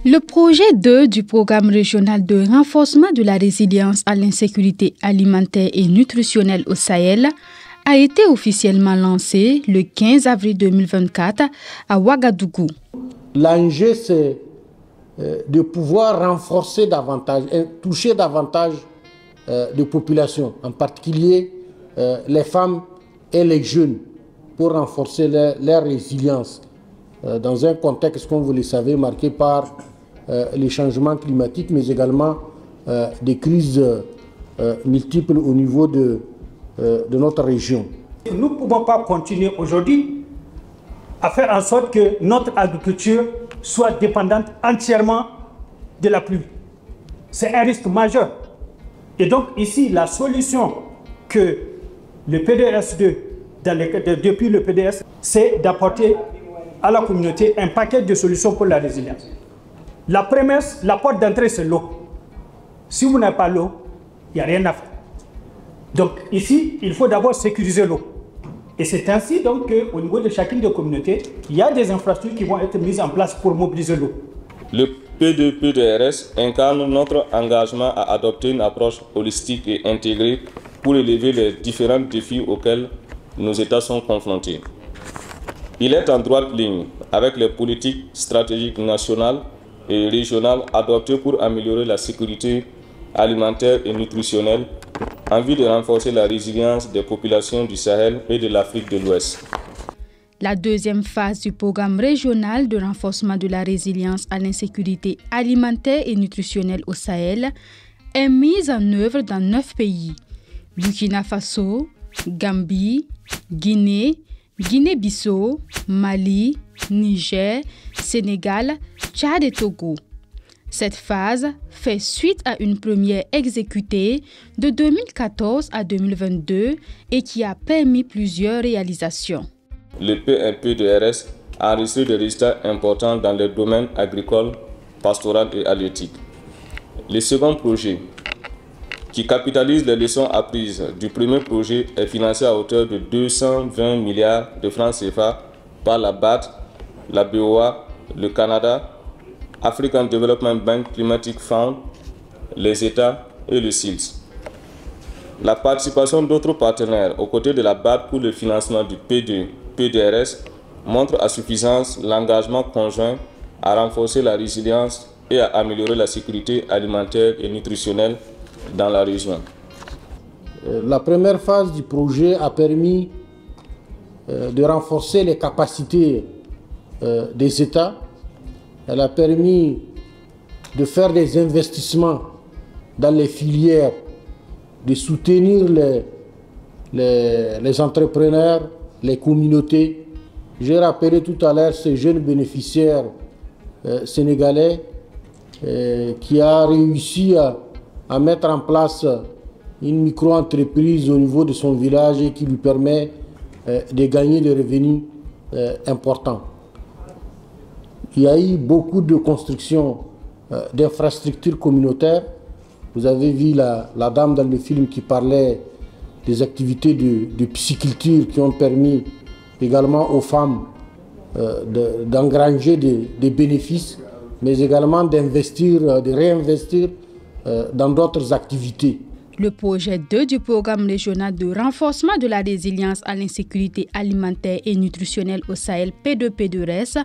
Le projet 2 du programme régional de renforcement de la résilience à l'insécurité alimentaire et nutritionnelle au Sahel a été officiellement lancé le 15 avril 2024 à Ouagadougou. L'enjeu, c'est de pouvoir renforcer davantage, toucher davantage de populations, en particulier les femmes et les jeunes, pour renforcer leur résilience dans un contexte, comme vous le savez, marqué par les changements climatiques, mais également des crises multiples au niveau de notre région. Nous ne pouvons pas continuer aujourd'hui à faire en sorte que notre agriculture soit dépendante entièrement de la pluie. C'est un risque majeur. Et donc ici, la solution que le PDS2, depuis le PDS, c'est d'apporter à la communauté un paquet de solutions pour la résilience. La première, la porte d'entrée, c'est l'eau. Si vous n'avez pas l'eau, il n'y a rien à faire. Donc ici, il faut d'abord sécuriser l'eau. Et c'est ainsi donc qu'au niveau de chacune des communautés, il y a des infrastructures qui vont être mises en place pour mobiliser l'eau. Le P2PDRS incarne notre engagement à adopter une approche holistique et intégrée pour relever les différents défis auxquels nos États sont confrontés. Il est en droite ligne avec les politiques stratégiques nationales et régionales adoptées pour améliorer la sécurité alimentaire et nutritionnelle en vue de renforcer la résilience des populations du Sahel et de l'Afrique de l'Ouest. La deuxième phase du programme régional de renforcement de la résilience à l'insécurité alimentaire et nutritionnelle au Sahel est mise en œuvre dans 9 pays: Burkina Faso, Gambie, Guinée, Guinée-Bissau, Mali, Niger, Sénégal, Tchad et Togo. Cette phase fait suite à une première exécutée de 2014 à 2022 et qui a permis plusieurs réalisations. Le P1P2RS a enregistré des résultats importants dans les domaines agricoles, pastoral et halieutique. Le second projet, qui capitalise les leçons apprises du premier projet, est financé à hauteur de 220 milliards de francs CFA par la BAD, la BOA, le Canada, African Development Bank Climatic Fund, les États et le SILS. La participation d'autres partenaires aux côtés de la BAD pour le financement du P2PDRS montre à suffisance l'engagement conjoint à renforcer la résilience et à améliorer la sécurité alimentaire et nutritionnelle dans la région. La première phase du projet a permis de renforcer les capacités des États. Elle a permis de faire des investissements dans les filières, de soutenir les entrepreneurs, les communautés. J'ai rappelé tout à l'heure ce jeune bénéficiaire sénégalais qui a réussi à mettre en place une micro-entreprise au niveau de son village et qui lui permet de gagner des revenus importants. Il y a eu beaucoup de construction d'infrastructures communautaires. Vous avez vu la dame dans le film qui parlait des activités de pisciculture qui ont permis également aux femmes d'engranger des bénéfices, mais également d'investir, de réinvestir dans d'autres activités. Le projet 2 du programme régional de renforcement de la résilience à l'insécurité alimentaire et nutritionnelle au Sahel P2PDRS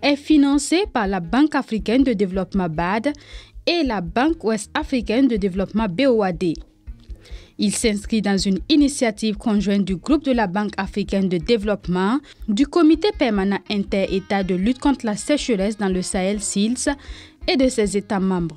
est financé par la Banque africaine de développement BAD et la Banque ouest africaine de développement BOAD. Il s'inscrit dans une initiative conjointe du groupe de la Banque africaine de développement, du Comité permanent inter-État de lutte contre la sécheresse dans le Sahel SILS et de ses États membres.